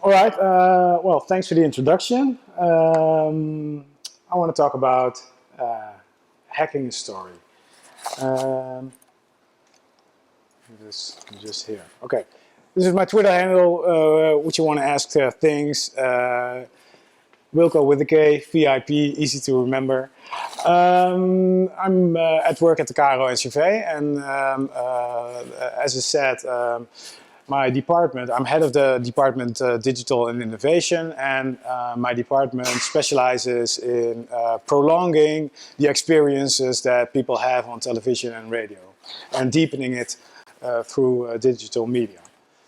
All right. Well, thanks for the introduction. I want to talk about uh, hacking a story. Um, just here. Okay. This is my Twitter handle, which you want to ask things. Wilco with a K, VIP, easy to remember. I'm at work at the KRO NCV, and as I said, my department, I'm head of the department Digital and Innovation, and my department specializes in prolonging the experiences that people have on television and radio, and deepening it through digital media.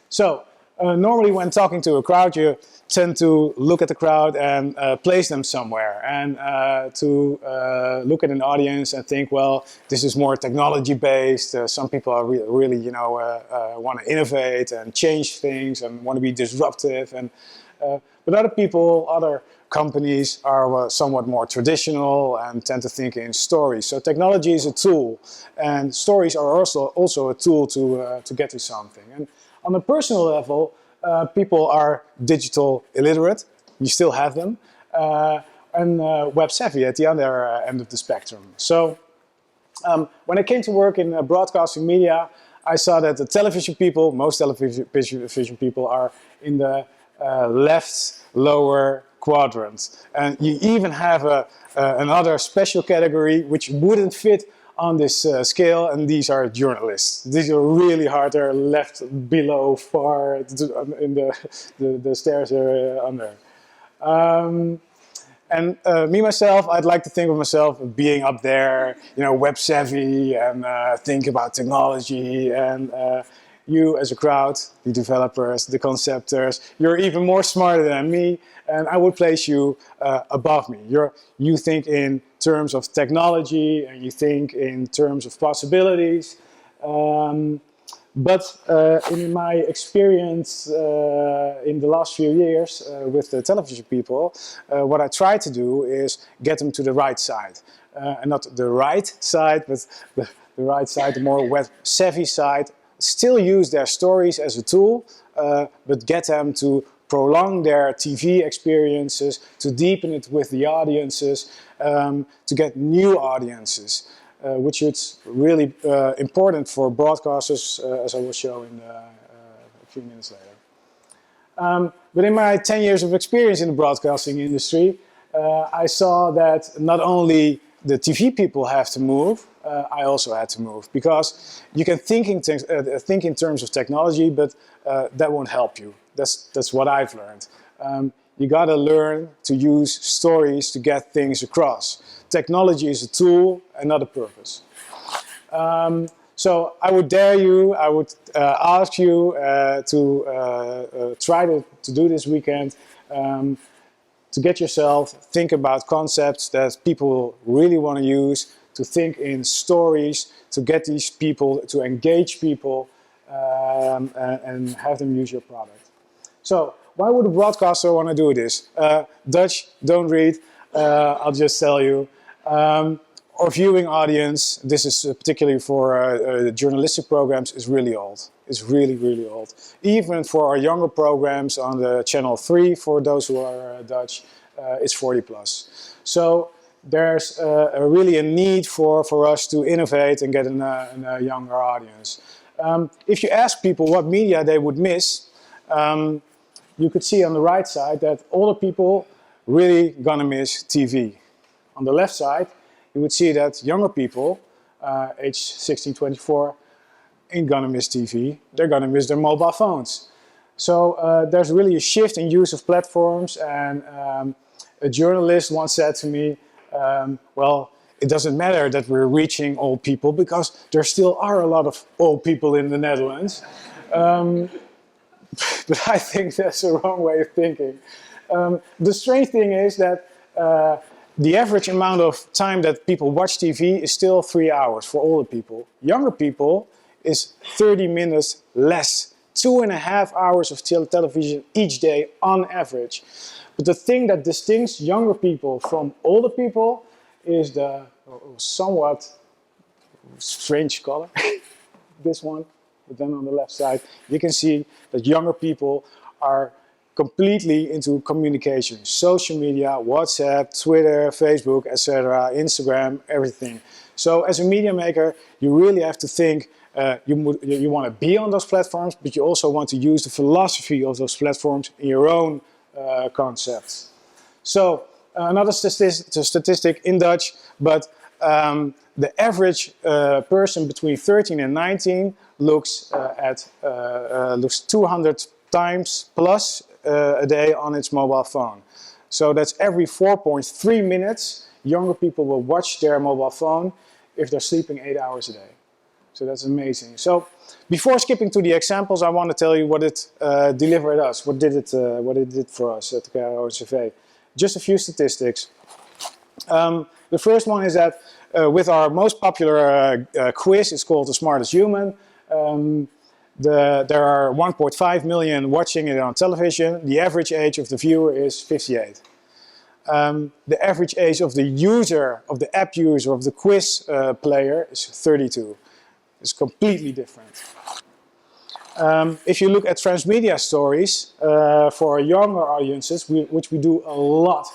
So normally when talking to a crowd, you tend to look at the crowd and place them somewhere, and to look at an audience and think, well, this is more technology based. Some people are really, want to innovate and change things and want to be disruptive, and but other people, other companies are somewhat more traditional and tend to think in stories. So technology is a tool, and stories are also a tool to get to something. And on a personal level, people are digital illiterate. You still have them, and web savvy at the other end of the spectrum. So when I came to work in broadcasting media, I saw that the television people, most television people, are in the left lower quadrant. And you even have another special category which wouldn't fit on this scale, and these are journalists. These are really hard. They're left below, far in the stairs are under. And me, myself, I'd like to think of myself being up there, web savvy and think about technology. And you as a crowd, the developers, the conceptors, you're even more smarter than me. And I would place you above me. You think in terms of technology and you think in terms of possibilities. But in my experience in the last few years with the television people, what I try to do is get them to the right side. And not the right side, but the right side, the more web savvy side. Still use their stories as a tool, but get them to prolong their TV experiences, to deepen it with the audiences, to get new audiences. Which is really important for broadcasters, as I will show in a few minutes later. But in my 10 years of experience in the broadcasting industry, I saw that not only the TV people have to move, I also had to move, because you can think in terms of technology, but that won't help you. That's what I've learned. You got to learn to use stories to get things across. Technology is a tool and not a purpose. So I would dare you, I would ask you to try to do this weekend, to get yourself, think about concepts that people really want to use, to think in stories, to get these people, to engage people, and have them use your product. So why would a broadcaster want to do this? Dutch, don't read, I'll just tell you. Our viewing audience, this is particularly for journalistic programs, is really old. It's really, really old. Even for our younger programs on the Channel 3, for those who are Dutch, it's 40 plus. So there's really a need for us to innovate and get in a younger audience. If you ask people what media they would miss, you could see on the right side that older people really gonna miss TV. On the left side, you would see that younger people, age 16, 24, ain't gonna miss TV. They're gonna miss their mobile phones. So there's really a shift in use of platforms, and a journalist once said to me, well, it doesn't matter that we're reaching old people because there still are a lot of old people in the Netherlands. But I think that's a wrong way of thinking. The strange thing is that the average amount of time that people watch TV is still 3 hours for older people. Younger people is 30 minutes less, 2.5 hours of television each day on average. But the thing that distincts younger people from older people is the somewhat strange color, this one. But then on the left side, you can see that younger people are completely into communication. Social media, WhatsApp, Twitter, Facebook, etc., Instagram, everything. So as a media maker, you really have to think, you want to be on those platforms, but you also want to use the philosophy of those platforms in your own concepts. So another statistic in Dutch, but the average person between 13 and 19 looks 200 times plus a day on its mobile phone. So that's every 4.3 minutes younger people will watch their mobile phone if they're sleeping 8 hours a day. So that's amazing. So before skipping to the examples, I want to tell you what it delivered us, what it did for us at KRO-NCV. Just a few statistics. The first one is that with our most popular quiz, it's called The Smartest Human. There are 1.5 million watching it on television. The average age of the viewer is 58. The average age of the user, of the app user, of the quiz player is 32. It's completely different. If you look at transmedia stories for younger audiences, which we do a lot,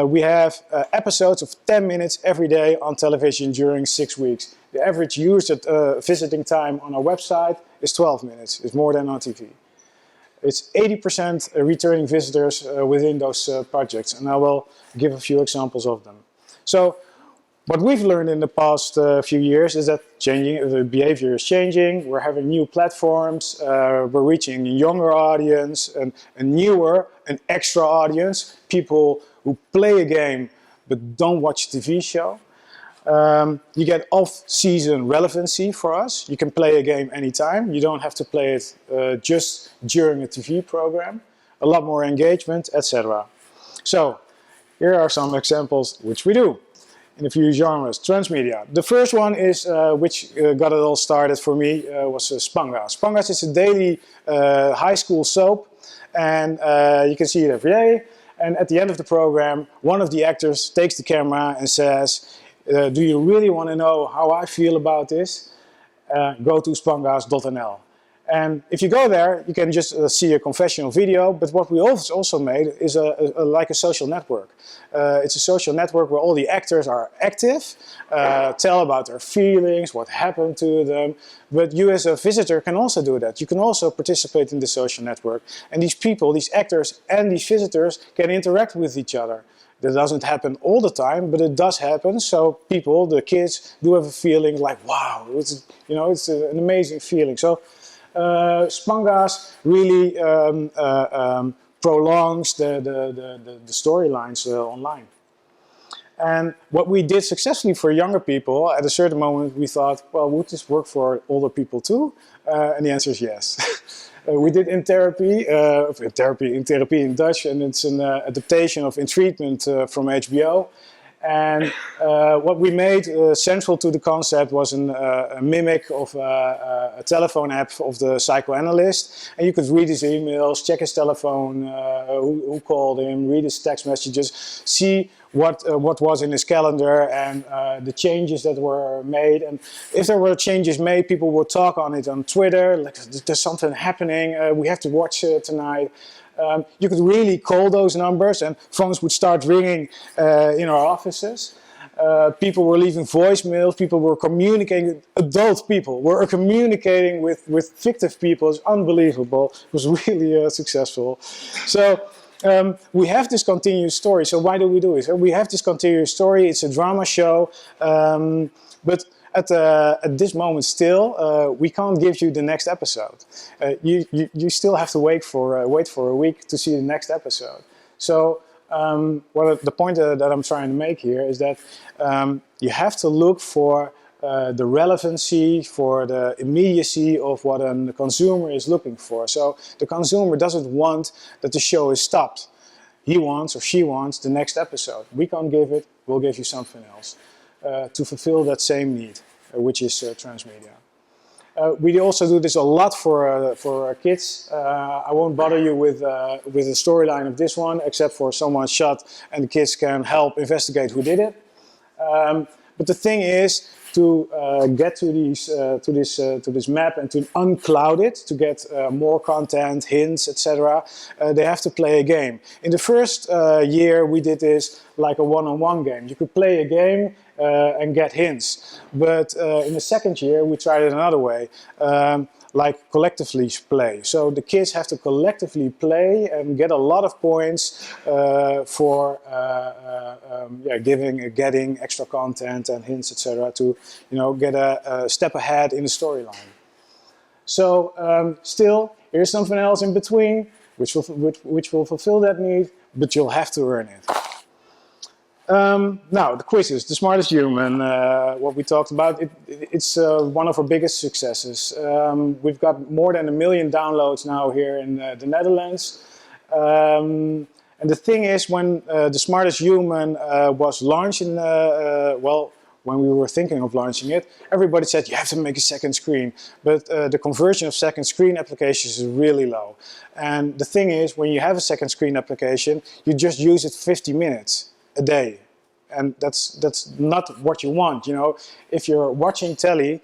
we have episodes of 10 minutes every day on television during 6 weeks. The average user visiting time on our website is 12 minutes. It's more than on TV. It's 80% returning visitors within those projects, and I will give a few examples of them. So what we've learned in the past few years is that the behavior is changing. We're having new platforms. We're reaching a younger audience, and a newer, an extra audience, people who play a game but don't watch a TV show. You get off-season relevancy for us. You can play a game anytime. You don't have to play it just during a TV program. A lot more engagement, etc. So here are some examples which we do in a few genres. Transmedia. The first one is, which got it all started for me, was Spangas. Spangas is a daily high school soap, and you can see it every day. And at the end of the program, one of the actors takes the camera and says, do you really want to know how I feel about this? Go to spangas.nl. And if you go there, you can just see a confessional video. But what we also made is like a social network. It's a social network where all the actors are active, tell about their feelings, what happened to them. But you as a visitor can also do that. You can also participate in the social network. And these people, these actors and these visitors can interact with each other. That doesn't happen all the time, but it does happen. So people, the kids, do have a feeling like, wow, it's an amazing feeling. So Spangas really prolongs the storylines online. And what we did successfully for younger people, at a certain moment we thought, well, would this work for older people too? And the answer is yes. We did In Therapy in Dutch, and it's an adaptation of In Treatment from HBO. And what we made central to the concept was a mimic of a telephone app of the psychoanalyst. And you could read his emails, check his telephone, who called him, read his text messages, see what was in his calendar and the changes that were made. And if there were changes made, people would talk on it on Twitter, like there's something happening, we have to watch it tonight. You could really call those numbers and phones would start ringing in our offices. People were leaving voicemails, people were communicating, adult people were communicating with fictive people. It's unbelievable. It was really successful. So we have this continuous story. So why do we do it? So we have this continuous story. It's a drama show, but at this moment still, we can't give you the next episode. You still have to wait for a week to see the next episode. So the point that I'm trying to make here is that you have to look for the relevancy, for the immediacy of what a consumer is looking for. So the consumer doesn't want that the show is stopped. He wants or she wants the next episode. We can't give it, we'll give you something else to fulfill that same need, which is transmedia. We also do this a lot for our kids. I won't bother you with the storyline of this one, except for someone shot and the kids can help investigate who did it. But the thing is to get to this map and to uncloud it, to get more content, hints, etc., they have to play a game. In the first year, we did this like a one-on-one game. You could play a game and get hints. But in the second year, we tried it another way. Like collectively play. So the kids have to collectively play and get a lot of points for getting extra content and hints, etc., to get a step ahead in the storyline. So still, here's something else in between, which will fulfill that need, but you'll have to earn it. Now, the quizzes, The Smartest Human, what we talked about, it's one of our biggest successes. We've got more than 1 million downloads now here in the Netherlands. And the thing is, when The Smartest Human was launched, when we were thinking of launching it, everybody said you have to make a second screen. But the conversion of second screen applications is really low. And the thing is, when you have a second screen application, you just use it 50 minutes. A day, and that's not what you want. If you're watching telly,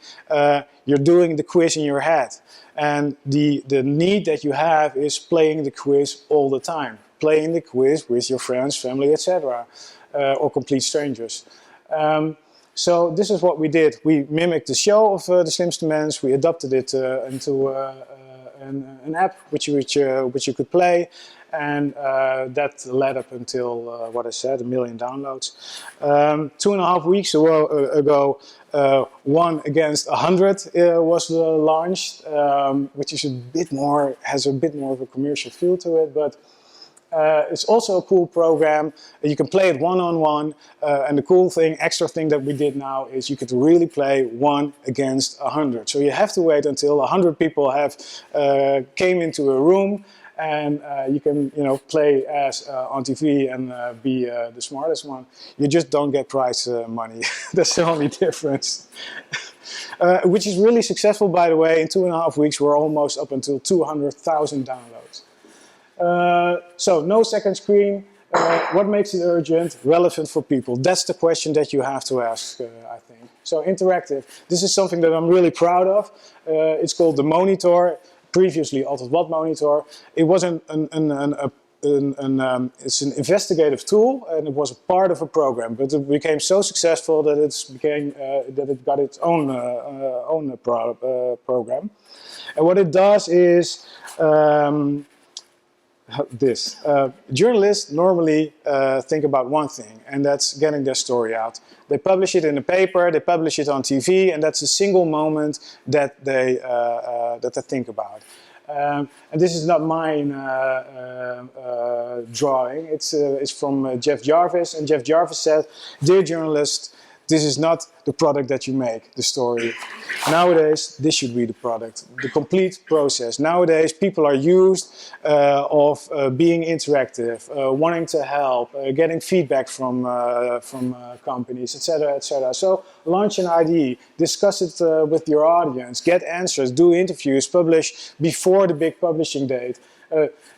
you're doing the quiz in your head, and the need that you have is playing the quiz all the time, playing the quiz with your friends, family, etc., or complete strangers. So this is what we did. We mimicked the show of The Slimstermans. We adapted it into an app which you could play. And that led up until, what I said, 1 million downloads. 2.5 weeks ago, 1 against 100 was launched, which is has a bit more of a commercial feel to it, but it's also a cool program. You can play it one-on-one, and the cool thing, extra thing that we did now is you could really play 1 against 100. So you have to wait until 100 people have came into a room, and you can play as on TV and be the smartest one. You just don't get prize money. That's the only difference. Which is really successful, by the way. In 2.5 weeks, we're almost up until 200,000 downloads. So no second screen. What makes it urgent? Relevant for people. That's the question that you have to ask, I think. So interactive. This is something that I'm really proud of. It's called the Monitor. Previously Altijd Wat Monitor. It was it's an investigative tool, and it was a part of a program. But it became so successful that it got its own program. And what it does is this. Journalists normally think about one thing, and that's getting their story out. They publish it in a paper, they publish it on TV, and that's a single moment that they think about. And this is not mine drawing, it's from Jeff Jarvis, and Jeff Jarvis said, "Dear journalist, this is not the product that you make, the story. Nowadays, this should be the product, the complete process. Nowadays, people are used of being interactive, wanting to help, getting feedback from companies, etc., etc. So launch an idea, discuss it with your audience, get answers, do interviews, publish before the big publishing date.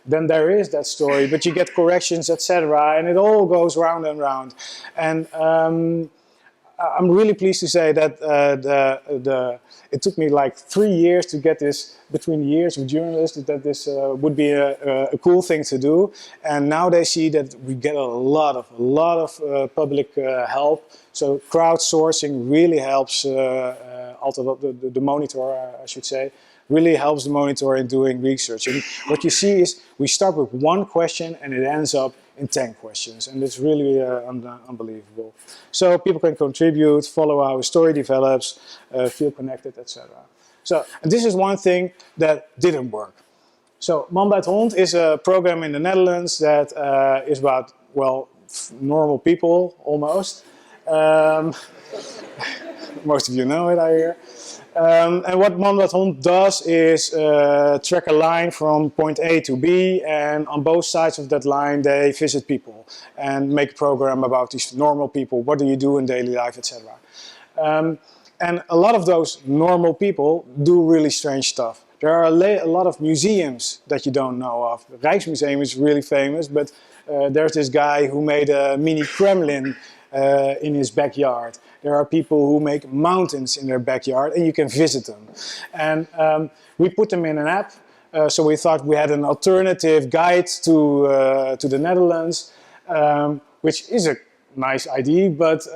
Then there is that story, but you get corrections, etc., and it all goes round and round. And I'm really pleased to say that it took me like 3 years to get this between the years of journalists, that this would be a cool thing to do. And now they see that we get a lot of public help. So crowdsourcing really helps, the Monitor, I should say, really helps the Monitor in doing research. And what you see is we start with 1 question and it ends up in 10 questions, and it's really unbelievable. So people can contribute, follow how a story develops, feel connected, etc. So, and this is one thing that didn't work. So Man bij het Hond is a program in the Netherlands that is about, well, normal people, almost. Most of you know it, I hear. And what Man bij het Hond does is track a line from point A to B, and on both sides of that line they visit people and make a program about these normal people. What do you do in daily life, etc. And a lot of those normal people do really strange stuff. There are a lot of museums that you don't know of. The Rijksmuseum is really famous, but there's this guy who made a mini Kremlin in his backyard. There are people who make mountains in their backyard, and you can visit them. And we put them in an app. So we thought we had an alternative guide to the Netherlands, which is a nice idea, but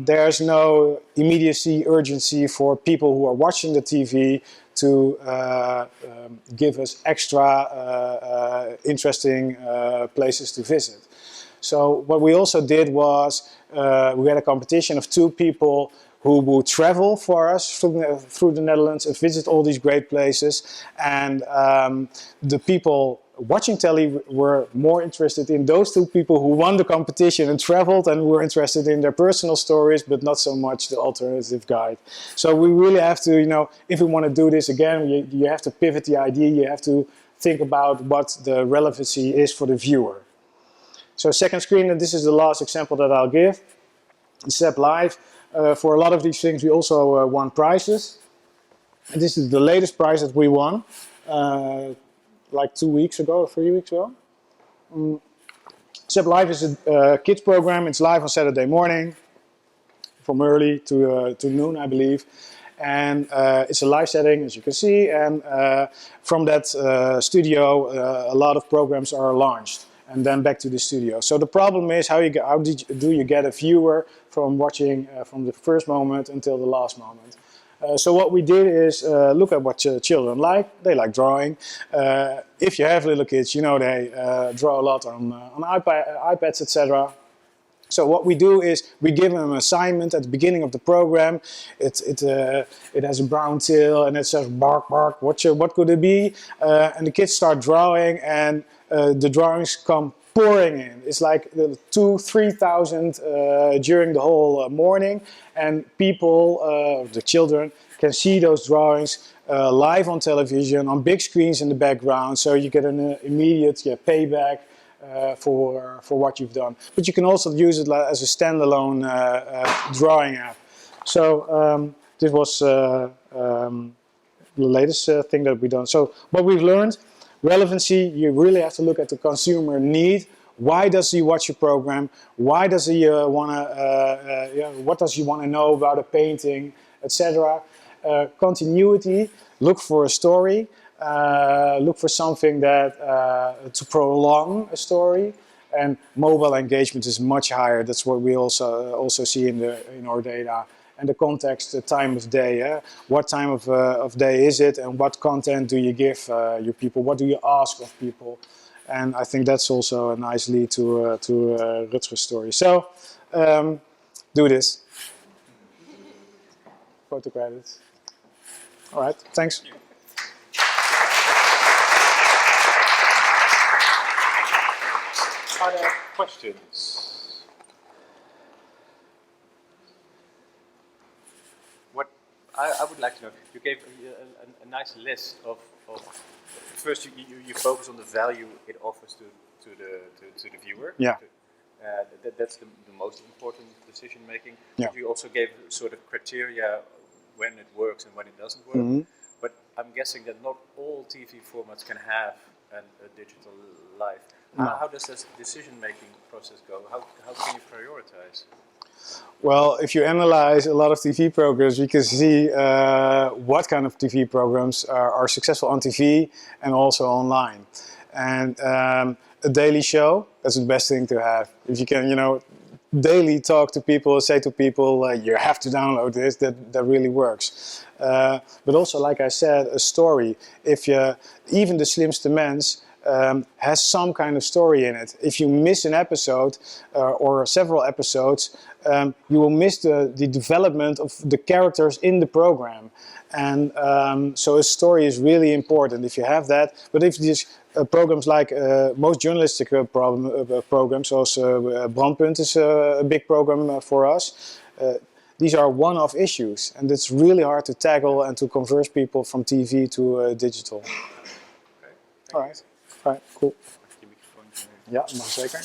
there's no immediacy, urgency for people who are watching the TV to give us extra interesting places to visit. So what we also did was we had a competition of 2 people who would travel for us through the Netherlands and visit all these great places. And the people watching telly were more interested in those 2 people who won the competition and traveled, and were interested in their personal stories, but not so much the alternative guide. So we really have to, you know, if we want to do this again, you have to pivot the idea. You have to think about what the relevancy is for the viewer. So second screen, and this is the last example that I'll give. ZAP Live. For a lot of these things, we also won prizes. And this is the latest prize that we won, like 2 weeks ago or 3 weeks ago. ZAP Live is a kids program. It's live on Saturday morning, from early to noon, I believe. And it's a live setting, as you can see. And from that studio, a lot of programs are launched. And then back to the studio. So the problem is how do you get a viewer from watching from the first moment until the last moment. So what we did is look at what children like. They like drawing. If you have little kids, you know they draw a lot on iPads, etc. So what we do is we give them an assignment at the beginning of the program. It has a brown tail and it says bark, bark. What could it be? And the kids start drawing, and the drawings come pouring in. It's like 2,000-3,000 during the whole morning, and people, the children, can see those drawings live on television on big screens in the background. So you get an immediate payback for what you've done. But you can also use it as a standalone drawing app. So this was the latest thing that we've done. So what we've learned. Relevancy, you really have to look at the consumer need. Why does he watch your program? Why does he want to, what does he want to know about a painting, etc. Continuity, look for a story. Look for something that to prolong a story. And mobile engagement is much higher. That's what we also see in our data. And the context, the time of day. What time of day is it, and what content do you give your people? What do you ask of people? And I think that's also a nice lead to Rutger's story. So, do this. Photo credits. All right, thanks. Are there questions? I would like to know, you gave a nice list of first you focus on the value it offers to the viewer. Yeah. That's the most important decision making. Yeah. But you also gave sort of criteria when it works and when it doesn't work. Mm-hmm. But I'm guessing that not all TV formats can have a digital life. No. How does this decision making process go? How can you prioritize? Well, if you analyze a lot of TV programs, you can see what kind of TV programs are successful on TV and also online. And a daily show, that's the best thing to have. If you can, daily talk to people, say to people, you have to download this, that really works. But also, like I said, a story. Even the slimste mens has some kind of story in it. If you miss an episode or several episodes, you will miss the development of the characters in the program. And so a story is really important if you have that. But if these programs like most journalistic programs, also Brandpunt is a big program for us, these are one-off issues. And it's really hard to tackle and to convert people from TV to digital. Okay. All right, cool. Ja, mag zeker.